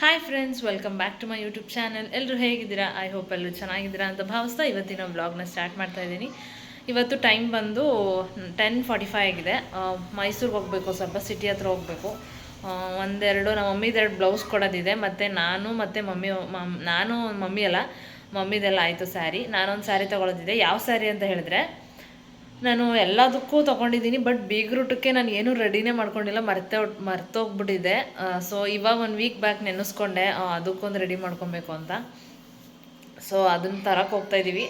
Hi friends, welcome back to my YouTube channel. ಎಲ್ಲರೂ ಹೇಗಿದ್ದೀರಾ? I hope ಎಲ್ಲರೂ ಚೆನ್ನಾಗಿದ್ದೀರಾ ಅಂತ ಭಾವಿಸ್ತಾ ಇವತ್ತಿನ ವ್ಲಾಗ್ನ ಸ್ಟಾರ್ಟ್ ಮಾಡ್ತಾ ಇದ್ದೀನಿ. ಇವತ್ತು ಟೈಮ್ ಬಂದು 10:45 ಆಗಿದೆ. ಮೈಸೂರಿಗೆ ಹೋಗಬೇಕು, ಸ್ವಲ್ಪ ಸಿಟಿ ಹತ್ರ ಹೋಗಬೇಕು. ಒಂದೆರಡು ನಮ್ಮ ಮಮ್ಮಿದೆರಡು ಬ್ಲೌಸ್ ಕೊಡೋದಿದೆ, ಮತ್ತು ನಾನು ಮಮ್ಮಿ ಅಲ್ಲ, ಮಮ್ಮಿದೆಲ್ಲ ಆಯಿತು ಸ್ಯಾರಿ. ನಾನೊಂದು ಸ್ಯಾರಿ ತೊಗೊಳೋದಿದೆ. ಯಾವ ಸ್ಯಾರಿ ಅಂತ ಹೇಳಿದ್ರೆ, ನಾನು ಎಲ್ಲದಕ್ಕೂ ತೊಗೊಂಡಿದ್ದೀನಿ, ಬಟ್ ಬೀಗ್ರೂಟಕ್ಕೆ ನಾನು ಏನೂ ರೆಡಿನೇ ಮಾಡ್ಕೊಂಡಿಲ್ಲ, ಮರ್ತೋಗ್ಬಿಟ್ಟಿದೆ. ಸೊ ಇವಾಗ 1 ವೀಕ್ ಬ್ಯಾಕ್ ನೆನೆಸ್ಕೊಂಡೆ ಅದಕ್ಕೊಂದು ರೆಡಿ ಮಾಡ್ಕೊಬೇಕು ಅಂತ. ಸೊ ಅದನ್ನು ತರಕ್ಕೆ ಹೋಗ್ತಾಯಿದ್ದೀವಿ.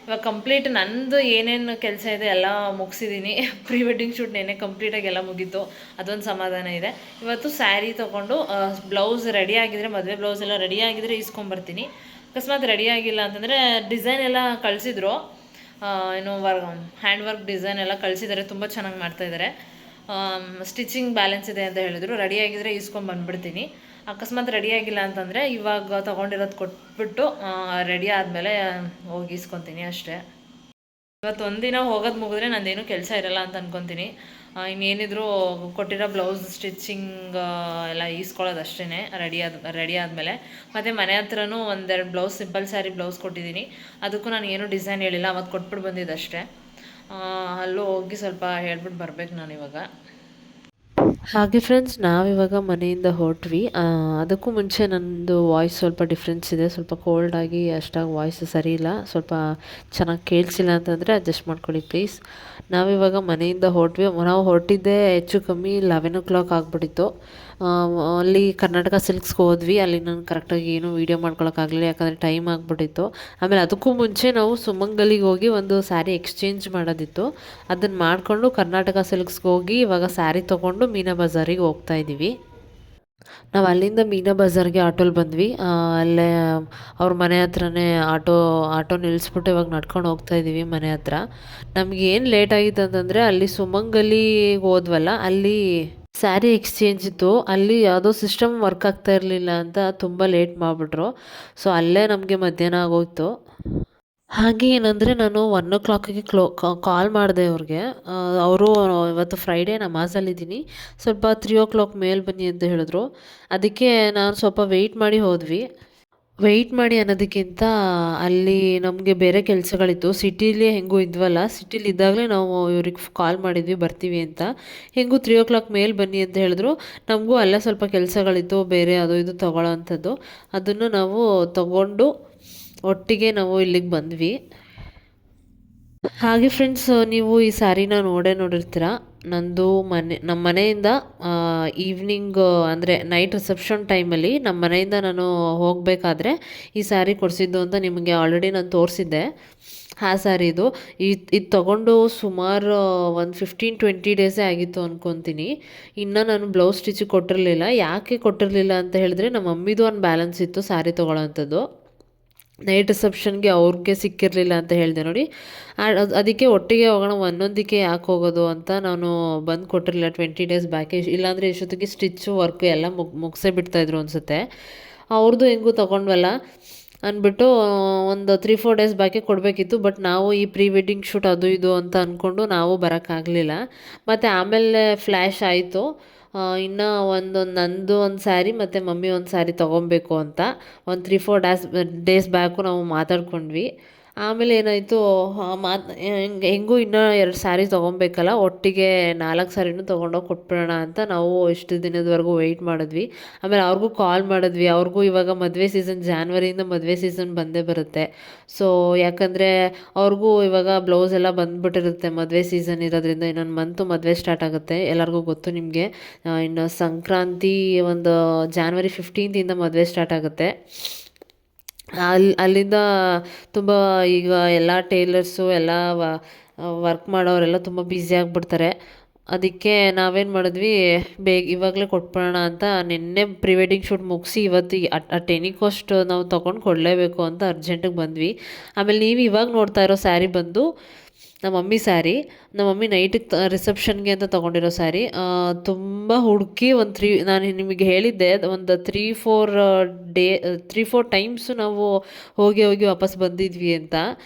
ಇವಾಗ ಕಂಪ್ಲೀಟ್ ನಂದು ಏನೇನು ಕೆಲಸ ಇದೆ ಎಲ್ಲ ಮುಗಿಸಿದ್ದೀನಿ. ಪ್ರೀ ವೆಡ್ಡಿಂಗ್ ಶೂಟ್ ನೆನೆ ಕಂಪ್ಲೀಟಾಗಿ ಎಲ್ಲ ಮುಗೀತು, ಅದೊಂದು ಸಮಾಧಾನ ಇದೆ. ಇವತ್ತು ಸ್ಯಾರಿ ತೊಗೊಂಡು ಬ್ಲೌಸ್ ರೆಡಿ ಆಗಿದ್ರೆ, ಮದುವೆ ಬ್ಲೌಸ್ ಎಲ್ಲ ರೆಡಿ ಆಗಿದ್ರೆ ಇಸ್ಕೊಂಬರ್ತೀನಿ. ಅಕಸ್ಮಾತ್ ರೆಡಿ ಆಗಿಲ್ಲ ಅಂತಂದರೆ ಡಿಸೈನ್ ಎಲ್ಲ ಕಳಿಸಿದ್ರು, ಏನು ಹ್ಯಾಂಡ್ ವರ್ಕ್ ಡಿಸೈನ್ ಎಲ್ಲ ಕಳಿಸಿದ್ದಾರೆ, ತುಂಬ ಚೆನ್ನಾಗಿ ಮಾಡ್ತಾಯಿದ್ದಾರೆ. ಸ್ಟಿಚಿಂಗ್ ಬ್ಯಾಲೆನ್ಸ್ ಇದೆ ಅಂತ ಹೇಳಿದ್ರು. ರೆಡಿಯಾಗಿದ್ದರೆ ಬಂದುಬಿಡ್ತೀನಿ. ಅಕಸ್ಮಾತ್ ರೆಡಿಯಾಗಿಲ್ಲ ಅಂತಂದರೆ ಇವಾಗ ತೊಗೊಂಡಿರೋದು ಕೊಟ್ಬಿಟ್ಟು ರೆಡಿ ಆದಮೇಲೆ ಹೋಗಿ ಇಸ್ಕೊತೀನಿ ಅಷ್ಟೇ. ಇವತ್ತು ಒಂದಿನ ಹೋಗೋದು ಮುಗಿದ್ರೆ ನಂದೇನು ಕೆಲಸ ಇರಲ್ಲ ಅಂತ ಅಂದ್ಕೊತೀನಿ. ಇನ್ನೇನಿದ್ರು ಕೊಟ್ಟಿರೋ ಬ್ಲೌಸ್ ಸ್ಟಿಚಿಂಗ್ ಎಲ್ಲ ಈಸ್ಕೊಳ್ಳೋದು ಅಷ್ಟೇ ರೆಡಿ ಆದಮೇಲೆ. ಮತ್ತು ಮನೆ ಹತ್ರನೂ ಒಂದೆರಡು ಬ್ಲೌಸ್, ಸಿಂಪಲ್ ಸ್ಯಾರಿ ಬ್ಲೌಸ್ ಕೊಟ್ಟಿದ್ದೀನಿ. ಅದಕ್ಕೂ ನಾನು ಏನೂ ಡಿಸೈನ್ ಹೇಳಿಲ್ಲ, ಅವತ್ತು ಕೊಟ್ಬಿಟ್ಟು ಬಂದಿದ್ದಷ್ಟೇ. ಅಲ್ಲೂ ಹೋಗಿ ಸ್ವಲ್ಪ ಹೇಳ್ಬಿಟ್ಟು ಬರ್ಬೇಕು ನಾನು ಇವಾಗ. ಹಾಗೆ ಫ್ರೆಂಡ್ಸ್, ನಾವಿವಾಗ ಮನೆಯಿಂದ ಹೊರಟ್ವಿ. ಅದಕ್ಕೂ ಮುಂಚೆ ನನ್ನದು ವಾಯ್ಸ್ ಸ್ವಲ್ಪ ಡಿಫ್ರೆನ್ಸ್ ಇದೆ, ಸ್ವಲ್ಪ ಕೋಲ್ಡಾಗಿ ಅಷ್ಟಾಗಿ ವಾಯ್ಸ್ ಸರಿ ಇಲ್ಲ, ಸ್ವಲ್ಪ ಚೆನ್ನಾಗಿ ಕೇಳಿಸಿಲ್ಲ ಅಂತಂದರೆ ಅಡ್ಜಸ್ಟ್ ಮಾಡ್ಕೊಳ್ಳಿ ಪ್ಲೀಸ್. ನಾವಿವಾಗ ಮನೆಯಿಂದ ಹೊರಟ್ವಿ. ನಾವು ಹೊರಟಿದ್ದೆ ಹೆಚ್ಚು ಕಮ್ಮಿ 11 ಆಗಿಬಿಟ್ಟಿತ್ತು. ಅಲ್ಲಿ ಕರ್ನಾಟಕ ಸಿಲ್ಕ್ಸ್ಗೆ ಹೋದ್ವಿ. ಅಲ್ಲಿ ನಾನು ಕರೆಕ್ಟಾಗಿ ಏನೂ ವೀಡಿಯೋ ಮಾಡ್ಕೊಳಕ್ಕಾಗಲಿಲ್ಲ, ಯಾಕಂದರೆ ಟೈಮ್ ಆಗಿಬಿಟ್ಟಿತ್ತು. ಆಮೇಲೆ ಅದಕ್ಕೂ ಮುಂಚೆ ನಾವು ಸುಮಂಗಲಿಗೆ ಹೋಗಿ ಒಂದು ಸ್ಯಾರಿ ಎಕ್ಸ್ಚೇಂಜ್ ಮಾಡೋದಿತ್ತು. ಅದನ್ನು ಮಾಡಿಕೊಂಡು ಕರ್ನಾಟಕ ಸಿಲ್ಕ್ಸ್ಗೆ ಹೋಗಿ ಇವಾಗ ಸ್ಯಾರಿ ತೊಗೊಂಡು ಮೀನಾ ಬಜಾರಿಗೆ ಹೋಗ್ತಾ ಇದ್ದೀವಿ. ನಾವು ಅಲ್ಲಿಂದ ಮೀನಾ ಬಜಾರ್ಗೆ ಆಟೋಲ್ಲಿ ಬಂದ್ವಿ. ಅಲ್ಲೇ ಅವ್ರ ಮನೆ ಹತ್ರನೇ ಆಟೋ ನಿಲ್ಲಿಸ್ಬಿಟ್ಟು ಇವಾಗ ನಡ್ಕೊಂಡು ಹೋಗ್ತಾ ಇದ್ದೀವಿ ಮನೆ ಹತ್ರ. ನಮಗೇನು ಲೇಟ್ ಆಗಿತ್ತು ಅಂತಂದರೆ, ಅಲ್ಲಿ ಸುಮಂಗಲಿಗೆ ಹೋದ್ವಲ್ಲ, ಅಲ್ಲಿ ಸ್ಯಾರಿ ಎಕ್ಸ್ಚೇಂಜ್ ಇತ್ತು. ಅಲ್ಲಿ ಯಾವುದೋ ಸಿಸ್ಟಮ್ ವರ್ಕ್ ಆಗ್ತಾ ಇರಲಿಲ್ಲ ಅಂತ ತುಂಬ ಲೇಟ್ ಮಾಡಿಬಿಟ್ರು. ಸೊ ಅಲ್ಲೇ ನಮಗೆ ಮಧ್ಯಾಹ್ನ ಆಗೋಯ್ತು. ಹಾಗೆ ಏನಂದರೆ, ನಾನು 1 ಕಾಲ್ ಮಾಡಿದೆ ಅವ್ರಿಗೆ. ಅವರು ಇವತ್ತು ಫ್ರೈಡೇ ನಮಾಜಲ್ಲಿದ್ದೀನಿ, ಸ್ವಲ್ಪ 3 ಮೇಲೆ ಬನ್ನಿ ಅಂತ ಹೇಳಿದ್ರು. ಅದಕ್ಕೆ ನಾನು ಸ್ವಲ್ಪ ವೆಯ್ಟ್ ಮಾಡಿ ಹೋದ್ವಿ. ವೆಯ್ಟ್ ಮಾಡಿ ಅನ್ನೋದಕ್ಕಿಂತ ಅಲ್ಲಿ ನಮಗೆ ಬೇರೆ ಕೆಲಸಗಳಿತ್ತು. ಸಿಟೀಲಿ ಹೆಂಗೂ ಇದ್ವಲ್ಲ, ಸಿಟೀಲಿ ಇದ್ದಾಗಲೇ ನಾವು ಇವ್ರಿಗೆ ಕಾಲ್ ಮಾಡಿದ್ವಿ ಬರ್ತೀವಿ ಅಂತ. ಹೆಂಗೂ 3 ಮೇಲೆ ಬನ್ನಿ ಅಂತ ಹೇಳಿದ್ರು. ನಮಗೂ ಅಲ್ಲೇ ಸ್ವಲ್ಪ ಕೆಲಸಗಳಿತ್ತು, ಬೇರೆ ಅದು ಇದು ತೊಗೊಳ್ಳೋ ಅಂಥದ್ದು. ಅದನ್ನು ನಾವು ತಗೊಂಡು ಒಟ್ಟಿಗೆ ನಾವು ಇಲ್ಲಿಗೆ ಬಂದ್ವಿ. ಹಾಗೆ ಫ್ರೆಂಡ್ಸ್, ನೀವು ಈ ಸ್ಯಾರಿನ ನೋಡಿರ್ತೀರ. ನಮ್ಮ ಮನೆಯಿಂದ ಈವ್ನಿಂಗ್ ಅಂದರೆ ನೈಟ್ ರಿಸೆಪ್ಷನ್ ಟೈಮಲ್ಲಿ ನಮ್ಮ ಮನೆಯಿಂದ ನಾನು ಹೋಗಬೇಕಾದ್ರೆ ಈ ಸ್ಯಾರಿ ಕೊಡಿಸಿದ್ದು ಅಂತ ನಿಮಗೆ ಆಲ್ರೆಡಿ ನಾನು ತೋರಿಸಿದ್ದೆ. ಆ ಸ್ಯಾರಿ ಇದು ತೊಗೊಂಡು ಸುಮಾರು ಒಂದು 15-20 ಡೇಸೇ ಆಗಿತ್ತು ಅಂದ್ಕೊತೀನಿ. ಇನ್ನು ನಾನು ಬ್ಲೌಸ್ ಸ್ಟಿಚಿಗೆ ಕೊಟ್ಟಿರಲಿಲ್ಲ. ಯಾಕೆ ಕೊಟ್ಟಿರಲಿಲ್ಲ ಅಂತ ಹೇಳಿದ್ರೆ, ನಮ್ಮ ಮಮ್ಮಿದು ಒಂದು ಬ್ಯಾಲೆನ್ಸ್ ಇತ್ತು ಸ್ಯಾರಿ ತೊಗೊಳ್ಳೋ ಅಂಥದ್ದು. ನೈಟ್ ರಿಸೆಪ್ಷನ್ಗೆ ಅವ್ರಿಗೆ ಸಿಕ್ಕಿರಲಿಲ್ಲ ಅಂತ ಹೇಳಿದೆ ನೋಡಿ. ಅದಕ್ಕೆ ಒಟ್ಟಿಗೆ ಹೋಗೋಣ, ಒಂದೊಂದಕ್ಕೆ ಯಾಕೆ ಹೋಗೋದು ಅಂತ ನಾನು ಬಂದು ಕೊಟ್ಟಿರಲಿಲ್ಲ 20 ಡೇಸ್ ಬ್ಯಾಕೆ. ಇಲ್ಲಾಂದರೆ ಇಷ್ಟೊತ್ತಿಗೆ ಸ್ಟಿಚ್ಚು ವರ್ಕು ಎಲ್ಲ ಮುಗಿಸೇ ಬಿಡ್ತಾಯಿದ್ರು ಅನಿಸುತ್ತೆ. ಅವ್ರದ್ದು ಹೆಂಗೂ ತೊಗೊಂಡ್ವಲ್ಲ ಅಂದ್ಬಿಟ್ಟು ಒಂದು 3-4 ಡೇಸ್ ಬ್ಯಾಕೆ ಕೊಡಬೇಕಿತ್ತು. ಬಟ್ ನಾವು ಈ ಪ್ರೀ ವೆಡ್ಡಿಂಗ್ ಶೂಟ್ ಅದು ಇದು ಅಂತ ಅಂದ್ಕೊಂಡು ನಾವು ಬರೋಕ್ಕಾಗಲಿಲ್ಲ. ಮತ್ತು ಆಮೇಲೆ ಫ್ಲ್ಯಾಶ್ ಆಯಿತು, ಇನ್ನು ನಂದು ಒಂದು ಸ್ಯಾರಿ ಮತ್ತು ಮಮ್ಮಿ ಒಂದು ಸ್ಯಾರಿ ತೊಗೊಬೇಕು ಅಂತ ಒಂದು 3-4 ಡೇಸ್ ಬ್ಯಾಕು ನಾವು ಮಾತಾಡ್ಕೊಂಡ್ವಿ. ಆಮೇಲೆ ಏನಾಯಿತು, ಹೆಂಗೂ ಇನ್ನೂ 2 ಸ್ಯಾರಿ ತೊಗೊಬೇಕಲ್ಲ, ಒಟ್ಟಿಗೆ 4 ಸ್ಯಾರಿನೂ ತೊಗೊಂಡೋಗಿ ಕೊಟ್ಬಿಡೋಣ ಅಂತ ನಾವು ಇಷ್ಟು ದಿನದವರೆಗೂ ವೆಯ್ಟ್ ಮಾಡಿದ್ವಿ. ಆಮೇಲೆ ಅವ್ರಿಗೂ ಕಾಲ್ ಮಾಡಿದ್ವಿ. ಅವ್ರಿಗೂ ಇವಾಗ ಮದುವೆ ಸೀಸನ್, ಜಾನ್ವರಿಯಿಂದ ಮದುವೆ ಸೀಸನ್ ಬಂದೇ ಬರುತ್ತೆ. ಸೊ ಯಾಕಂದರೆ ಅವ್ರಿಗೂ ಇವಾಗ ಬ್ಲೌಸ್ ಎಲ್ಲ ಬಂದುಬಿಟ್ಟಿರುತ್ತೆ, ಮದುವೆ ಸೀಸನ್ ಇರೋದ್ರಿಂದ. ಇನ್ನೊಂದು ಮಂತು ಮದುವೆ ಸ್ಟಾರ್ಟ್ ಆಗುತ್ತೆ, ಎಲ್ಲರಿಗೂ ಗೊತ್ತು ನಿಮಗೆ. ಇನ್ನು ಸಂಕ್ರಾಂತಿ ಒಂದು ಜಾನ್ವರಿ 15 ಮದುವೆ ಸ್ಟಾರ್ಟ್ ಆಗುತ್ತೆ. ಅಲ್ಲಿಂದ ತುಂಬ ಈಗ ಎಲ್ಲ ಟೇಲರ್ಸು ಎಲ್ಲ ವರ್ಕ್ ಮಾಡೋರೆಲ್ಲ ತುಂಬ ಬ್ಯುಸಿ ಆಗಿಬಿಡ್ತಾರೆ. ಅದಕ್ಕೆ ನಾವೇನು ಮಾಡಿದ್ವಿ, ಇವಾಗಲೇ ಕೊಟ್ಬಿಡೋಣ ಅಂತ. ನಿನ್ನೆ ಪ್ರೀ ವೆಡ್ಡಿಂಗ್ ಶೂಟ್ ಮುಗಿಸಿ ಇವತ್ತು ಅಟ್ ಎನಿ ಕಾಸ್ಟ್ ನಾವು ತೊಗೊಂಡು ಕೊಡಲೇಬೇಕು ಅಂತ ಅರ್ಜೆಂಟಿಗೆ ಬಂದ್ವಿ. ಆಮೇಲೆ ನೀವು ಇವಾಗ ನೋಡ್ತಾ ಇರೋ ಸ್ಯಾರಿ ಬಂದು ನಮ್ಮ ಮಮ್ಮಿ ಸ್ಯಾರಿ. ನಮ್ಮ ಮಮ್ಮಿ ನೈಟಿಗೆ ರಿಸೆಪ್ಷನ್ಗೆ ಅಂತ ತೊಗೊಂಡಿರೋ ಸ್ಯಾರಿ. ತುಂಬ ಹುಡುಕಿ ನಾನು ನಿಮಗೆ ಹೇಳಿದ್ದೆ ಒಂದು 3-4 ಟೈಮ್ಸು ನಾವು ಹೋಗಿ ಹೋಗಿ ವಾಪಸ್ ಬಂದಿದ್ವಿ ಅಂತ.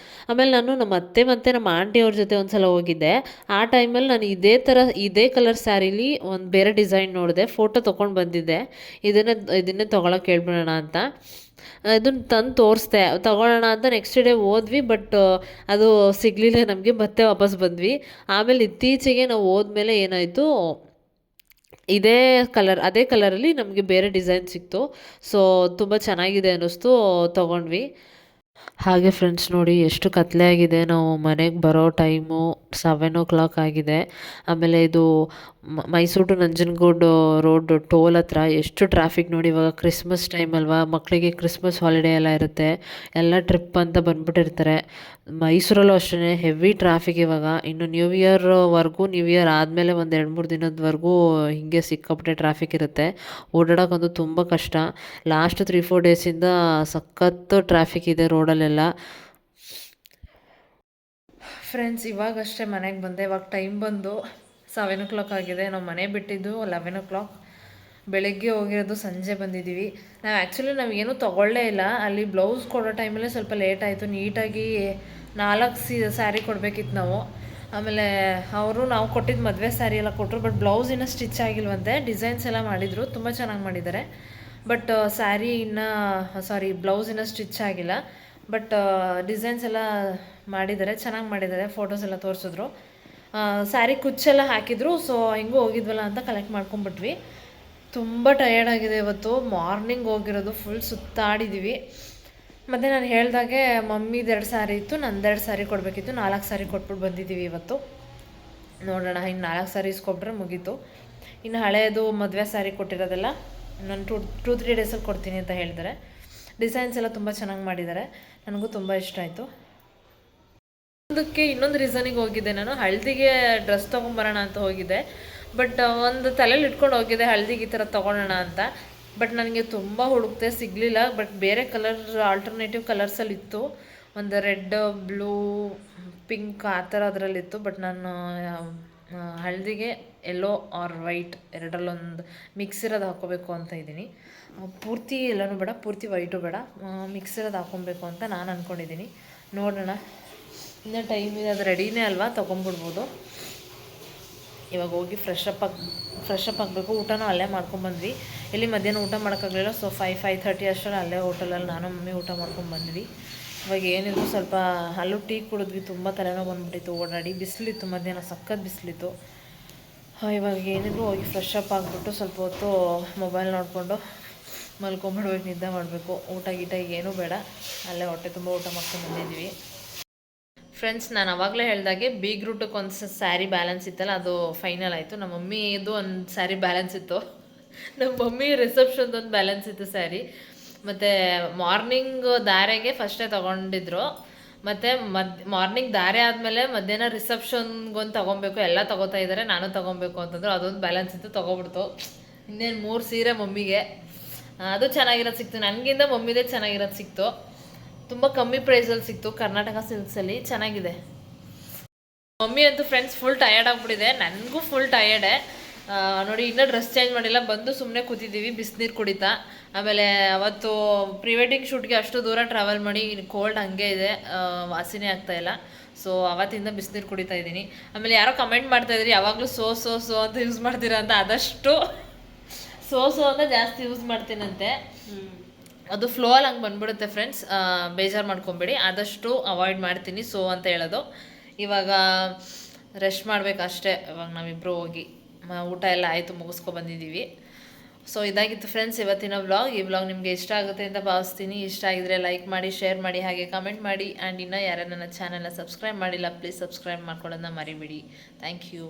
ಆಮೇಲೆ ನಾನು ನಮ್ಮ ಅತ್ತೆ ಮತ್ತು ನಮ್ಮ ಆಂಟಿಯವ್ರ ಜೊತೆ ಒಂದು ಸಲ ಹೋಗಿದ್ದೆ. ಆ ಟೈಮಲ್ಲಿ ನಾನು ಇದೇ ಕಲರ್ ಸ್ಯಾರೀಲಿ ಒಂದು ಬೇರೆ ಡಿಸೈನ್ ನೋಡಿದೆ, ಫೋಟೋ ತೊಗೊಂಡು ಬಂದಿದ್ದೆ. ಇದನ್ನೇ ತೊಗೊಳಕ್ಕೆ ಹೇಳ್ಬಿಡೋಣ ಅಂತ ಇದನ್ನು ತಂದು ತೋರಿಸ್ದೆ. ತೊಗೊಳ್ಳೋಣ ಅಂತ ನೆಕ್ಸ್ಟ್ ಡೇ ಹೋದ್ವಿ, ಬಟ್ ಅದು ಸಿಗಲಿಲ್ಲ ನಮಗೆ, ಮತ್ತೆ ವಾಪಸ್ ಬಂದ್ವಿ. ಆಮೇಲೆ ಇತ್ತೀಚೆಗೆ ನಾವು ಹೋದ್ಮೇಲೆ ಏನಾಯಿತು, ಅದೇ ಕಲರಲ್ಲಿ ನಮಗೆ ಬೇರೆ ಡಿಸೈನ್ ಸಿಕ್ತು. ಸೊ ತುಂಬ ಚೆನ್ನಾಗಿದೆ ಅನ್ನಿಸ್ತು, ತೊಗೊಂಡ್ವಿ. ಹಾಗೆ ಫ್ರೆಂಡ್ಸ್ ನೋಡಿ ಎಷ್ಟು ಕತ್ಲೆ ಆಗಿದೆ. ನಾವು ಮನೆಗೆ ಬರೋ ಟೈಮು 7 ಆಗಿದೆ. ಆಮೇಲೆ ಇದು Mysuru to Nanjangud road toll ಹತ್ರ ಎಷ್ಟು ಟ್ರಾಫಿಕ್ ನೋಡಿ. ಇವಾಗ ಕ್ರಿಸ್ಮಸ್ ಟೈಮ್ ಅಲ್ವಾ, ಮಕ್ಕಳಿಗೆ ಕ್ರಿಸ್ಮಸ್ ಹಾಲಿಡೇ ಎಲ್ಲ ಇರುತ್ತೆ, ಎಲ್ಲ ಟ್ರಿಪ್ ಅಂತ ಬಂದ್ಬಿಟ್ಟಿರ್ತಾರೆ. ಮೈಸೂರಲ್ಲೂ ಅಷ್ಟೇ ಹೆವಿ ಟ್ರಾಫಿಕ್ ಇವಾಗ. ಇನ್ನು ನ್ಯೂ ಇಯರ್ ಆದಮೇಲೆ ಒಂದು 2-3 ದಿನದವರೆಗೂ ಹೀಗೆ ಸಿಕ್ಕಾಪಟ್ಟೆ ಟ್ರಾಫಿಕ್ ಇರುತ್ತೆ. ಓಡಾಡೋಕ್ಕಂತೂ ತುಂಬ ಕಷ್ಟ. ಲಾಸ್ಟ್ 3-4 ಡೇಸಿಂದ ಸಖತ್ತು ಟ್ರಾಫಿಕ್ ಇದೆ ರೋಡಲ್ಲೆಲ್ಲ. ಫ್ರೆಂಡ್ಸ್ ಇವಾಗಷ್ಟೇ ಮನೆಗೆ ಬಂದೆ. ಇವಾಗ ಟೈಮ್ ಬಂದು 7 ಆಗಿದೆ. ನಾವು ಮನೆ ಬಿಟ್ಟಿದ್ದು 11. ಬೆಳಗ್ಗೆ ಹೋಗಿರೋದು, ಸಂಜೆ ಬಂದಿದ್ದೀವಿ. ನಾವು ಏನೂ ತೊಗೊಳ್ಳೇ ಇಲ್ಲ. ಅಲ್ಲಿ ಬ್ಲೌಸ್ ಕೊಡೋ ಟೈಮಲ್ಲೇ ಸ್ವಲ್ಪ ಲೇಟ್ ಆಯಿತು. ನೀಟಾಗಿ 4 ಸ್ಯಾರಿ ಕೊಡಬೇಕಿತ್ತು ನಾವು. ಆಮೇಲೆ ನಾವು ಕೊಟ್ಟಿದ್ದು ಮದುವೆ ಸ್ಯಾರಿ ಎಲ್ಲ ಕೊಟ್ಟರು, ಬಟ್ ಬ್ಲೌಸ್ ಇನ್ನೂ ಸ್ಟಿಚ್ ಆಗಿಲ್ವಂತೆ. ಡಿಸೈನ್ಸ್ ಎಲ್ಲ ಮಾಡಿದರು, ತುಂಬ ಚೆನ್ನಾಗಿ ಮಾಡಿದ್ದಾರೆ. ಬಟ್ ಬ್ಲೌಸ್ ಇನ್ನೂ ಸ್ಟಿಚ್ ಆಗಿಲ್ಲ. ಬಟ್ ಡಿಸೈನ್ಸ್ ಎಲ್ಲ ಮಾಡಿದ್ದಾರೆ, ಚೆನ್ನಾಗಿ ಮಾಡಿದ್ದಾರೆ. ಫೋಟೋಸ್ ಎಲ್ಲ ತೋರಿಸಿದ್ರು. ಸ್ಯಾರಿ ಕುಚ್ಚೆಲ್ಲ ಹಾಕಿದ್ರು. ಸೊ ಹಿಂಗೂ ಹೋಗಿದ್ವಲ್ಲ ಅಂತ ಕಲೆಕ್ಟ್ ಮಾಡ್ಕೊಂಬಿಟ್ವಿ. ತುಂಬ ಟಯರ್ಡ್ ಆಗಿದೆ ಇವತ್ತು. ಮಾರ್ನಿಂಗ್ ಹೋಗಿರೋದು, ಫುಲ್ ಸುತ್ತಾಡಿದ್ದೀವಿ. ಮತ್ತು ನಾನು ಹೇಳ್ದಾಗೆ ಮಮ್ಮಿದು 2 ಸ್ಯಾರಿ ಇತ್ತು, ನಂದು 2 ಸ್ಯಾರಿ ಕೊಡಬೇಕಿತ್ತು. 4 ಸ್ಯಾರಿ ಕೊಟ್ಬಿಟ್ಟು ಬಂದಿದ್ದೀವಿ ಇವತ್ತು. ನೋಡೋಣ, ಇನ್ನು 4 ಸ್ಯಾರಿ ಇಸ್ಕೊಬಿಟ್ರೆ ಮುಗೀತು. ಇನ್ನು ಹಳೆಯದು ಮದುವೆ ಸ್ಯಾರಿ ಕೊಟ್ಟಿರೋದೆಲ್ಲ ನಾನು 2-3 ಡೇಸಲ್ಲಿ ಕೊಡ್ತೀನಿ ಅಂತ ಹೇಳಿದ್ದಾರೆ. ಡಿಸೈನ್ಸ್ ಎಲ್ಲ ತುಂಬ ಚೆನ್ನಾಗಿ ಮಾಡಿದ್ದಾರೆ, ನನಗೂ ತುಂಬ ಇಷ್ಟ ಆಯಿತು. ಇನ್ನೊಂದು ರೀಸನಿಗೆ ಹೋಗಿದ್ದೆ ನಾನು. ಹಳದಿಗೆ ಡ್ರೆಸ್ ತೊಗೊಂಬರೋಣ ಅಂತ ಹೋಗಿದ್ದೆ. ಬಟ್ ಒಂದು ತಲೆಯಲ್ಲಿ ಇಟ್ಕೊಂಡು ಹೋಗಿದ್ದೆ, ಹಳದಿಗೆ ಈ ಥರ ತೊಗೊಳ್ಳೋಣ ಅಂತ. ಬಟ್ ನನಗೆ ತುಂಬ ಹುಡುಕ್ತೆ, ಸಿಗಲಿಲ್ಲ. ಬಟ್ ಬೇರೆ ಆಲ್ಟರ್ನೇಟಿವ್ ಕಲರ್ಸಲ್ಲಿ ಇತ್ತು. ಒಂದು ರೆಡ್, ಬ್ಲೂ, ಪಿಂಕ್ ಆ ಥರ ಅದರಲ್ಲಿತ್ತು. ಬಟ್ ನಾನು ಹಳದಿಗೆ ಯೆಲ್ಲೋ ಆರ್ ವೈಟ್ ಎರಡರಲ್ಲೊಂದು ಮಿಕ್ಸ್ ಇರೋದು ಹಾಕ್ಕೋಬೇಕು ಅಂತ ಇದ್ದೀನಿ. ಪೂರ್ತಿ ಎಲ್ಲನೂ ಬೇಡ, ಪೂರ್ತಿ ವೈಟು ಬೇಡ, ಮಿಕ್ಸ್ ಇರೋದು ಹಾಕ್ಕೊಬೇಕು ಅಂತ ನಾನು ಅಂದ್ಕೊಂಡಿದ್ದೀನಿ. ನೋಡೋಣ, ಇನ್ನೂ ಟೈಮ್ ಇದೆ, ಅದು ರೆಡಿನೇ ಅಲ್ವಾ, ತೊಗೊಂಬಿಡ್ಬೋದು. ಇವಾಗ ಹೋಗಿ ಫ್ರೆಶ್ ಅಪ್ ಆಗಬೇಕು. ಊಟನೂ ಅಲ್ಲೇ ಮಾಡ್ಕೊಂಡ್ಬಂದ್ವಿ. ಇಲ್ಲಿ ಮಧ್ಯಾಹ್ನ ಊಟ ಮಾಡೋಕ್ಕಾಗಲಿಲ್ಲ. ಸೊ 5-5:30 ಅಷ್ಟರಲ್ಲಿ ಅಲ್ಲೇ ಹೋಟೆಲಲ್ಲಿ ನಾನು ಮಮ್ಮಿ ಊಟ ಮಾಡ್ಕೊಂಡ್ಬಂದ್ವಿ. ಇವಾಗ ಏನಿದ್ರು ಸ್ವಲ್ಪ ಅಲ್ಲೂ ಟೀ ಕುಡಿದ್ವಿ. ತುಂಬ ತಲೆನೋವು ಬಂದುಬಿಟ್ಟಿತ್ತು ಓಡಾಡಿ. ಬಿಸಿಲಿತ್ತು, ಮಧ್ಯಾಹ್ನ ಸಖತ್ ಬಿಸಿಲಿತ್ತು. ಇವಾಗ ಏನಿದ್ರು ಹೋಗಿ ಫ್ರೆಶ್ ಅಪ್ ಆಗಿಬಿಟ್ಟು ಸ್ವಲ್ಪ ಹೊತ್ತು ಮೊಬೈಲ್ ನೋಡಿಕೊಂಡು ಮಲ್ಕೊಂಬಿಡ್ಬೇಕು, ನಿದ್ದೆ ಮಾಡಬೇಕು. ಊಟ ಏನೂ ಬೇಡ, ಅಲ್ಲೇ ಹೊಟ್ಟೆ ತುಂಬ ಊಟ ಮಾಡ್ಕೊಂಡು ಬಂದಿದ್ವಿ. ಫ್ರೆಂಡ್ಸ್, ನಾನು ಆವಾಗಲೇ ಹೇಳಿದಾಗೆ ಬೀಗ್ ರೂಟಕ್ಕೆ ಒಂದು ಸ್ಯಾರಿ ಬ್ಯಾಲೆನ್ಸ್ ಇತ್ತಲ್ಲ, ಅದು ಫೈನಲ್ ಆಯಿತು. ನಮ್ಮ ಮಮ್ಮಿದು ಒಂದು ಸ್ಯಾರಿ ಬ್ಯಾಲೆನ್ಸ್ ಇತ್ತು, ನಮ್ಮ ಮಮ್ಮಿ ರಿಸೆಪ್ಷನ್ದೊಂದು ಬ್ಯಾಲೆನ್ಸ್ ಇತ್ತು ಸ್ಯಾರಿ. ಮತ್ತು ಮಾರ್ನಿಂಗ್ ದಾರೆಗೆ ಫಸ್ಟೇ ತೊಗೊಂಡಿದ್ರು. ಮತ್ತು ಮಾರ್ನಿಂಗ್ ದಾರೆ ಆದಮೇಲೆ ಮಧ್ಯಾಹ್ನ ರಿಸೆಪ್ಷನ್ಗೊಂದು ತೊಗೊಬೇಕು. ಎಲ್ಲ ತೊಗೋತಾ ಇದ್ದಾರೆ, ನಾನು ತೊಗೊಬೇಕು ಅಂತಂದ್ರು. ಅದೊಂದು ಬ್ಯಾಲೆನ್ಸ್ ಇತ್ತು, ತೊಗೊಬಿಡ್ತು. ಇನ್ನೇನು 3 ಸೀರೆ ಮಮ್ಮಿಗೆ. ಅದು ಚೆನ್ನಾಗಿರೋದು ಸಿಕ್ತು, ನನಗಿಂತ ಮಮ್ಮಿದೇ ಚೆನ್ನಾಗಿರೋದು ಸಿಕ್ತು. ತುಂಬ ಕಮ್ಮಿ ಪ್ರೈಸಲ್ಲಿ ಸಿಕ್ತು, ಕರ್ನಾಟಕ ಸಿಲ್ಕ್ಸಲ್ಲಿ. ಚೆನ್ನಾಗಿದೆ. ಮಮ್ಮಿ ಅಂತೂ ಫ್ರೆಂಡ್ಸ್ ಫುಲ್ ಟಯರ್ಡ್ ಆಗಿಬಿಟ್ಟಿದೆ, ನನಗೂ ಫುಲ್ ಟಯರ್ಡೇ. ನೋಡಿ, ಇನ್ನೂ ಡ್ರೆಸ್ ಚೇಂಜ್ ಮಾಡಿಲ್ಲ, ಬಂದು ಸುಮ್ಮನೆ ಕೂತಿದ್ದೀವಿ ಬಿಸಿನೀರು ಕುಡಿತಾ. ಆಮೇಲೆ ಅವತ್ತು ಪ್ರೀ ವೆಡ್ಡಿಂಗ್ ಶೂಟ್ಗೆ ಅಷ್ಟು ದೂರ ಟ್ರಾವೆಲ್ ಮಾಡಿ ಕೋಲ್ಡ್ ಹಂಗೆ ಇದೆ, ವಾಸಿನೇ ಆಗ್ತಾಯಿಲ್ಲ. ಸೊ ಅವತ್ತಿಂದ ಬಿಸಿನೀರು ಕುಡಿತಾ ಇದ್ದೀನಿ. ಆಮೇಲೆ ಯಾರೋ ಕಮೆಂಟ್ ಮಾಡ್ತಾಯಿದ್ರಿ, ಯಾವಾಗಲೂ ಸೋ ಅಂತ ಯೂಸ್ ಮಾಡ್ತೀರಾ ಅಂತ. ಆದಷ್ಟು ಸೋ ಅಂತ ಜಾಸ್ತಿ ಯೂಸ್ ಮಾಡ್ತೀನಂತೆ. ಅದು ಫ್ಲೋ ಅಲ್ಲಿ ಹಂಗೆ ಬಂದ್ಬಿಡುತ್ತೆ ಫ್ರೆಂಡ್ಸ್, ಬೇಜಾರು ಮಾಡ್ಕೊಬೇಡಿ. ಆದಷ್ಟು ಅವಾಯ್ಡ್ ಮಾಡ್ತೀನಿ ಸೋ ಅಂತ ಹೇಳೋದು. ಇವಾಗ ರೆಸ್ಟ್ ಮಾಡಬೇಕಷ್ಟೇ. ಇವಾಗ ನಾವಿಬ್ಬರು ಹೋಗಿ ಊಟ ಎಲ್ಲ ಆಯಿತು, ಬಂದಿದ್ದೀವಿ. ಸೊ ಇದಾಗಿತ್ತು ಫ್ರೆಂಡ್ಸ್ ಇವತ್ತಿನ ವ್ಲಾಗ್. ಈ ವ್ಲಾಗ್ ನಿಮಗೆ ಇಷ್ಟ ಆಗುತ್ತೆ ಅಂತ ಭಾವಿಸ್ತೀನಿ. ಇಷ್ಟ ಆಗಿದ್ರೆ ಲೈಕ್ ಮಾಡಿ, ಶೇರ್ ಮಾಡಿ, ಹಾಗೆ ಕಮೆಂಟ್ ಮಾಡಿ. ಆ್ಯಂಡ್ ಇನ್ನೂ ಯಾರು ನನ್ನ ಚಾನಲ್ನ ಸಬ್ಸ್ಕ್ರೈಬ್ ಮಾಡಿಲ್ಲ, ಪ್ಲೀಸ್ ಸಬ್ಸ್ಕ್ರೈಬ್ ಮಾಡ್ಕೊಳ್ಳೋದನ್ನ ಮರಿಬೇಡಿ. Thank you.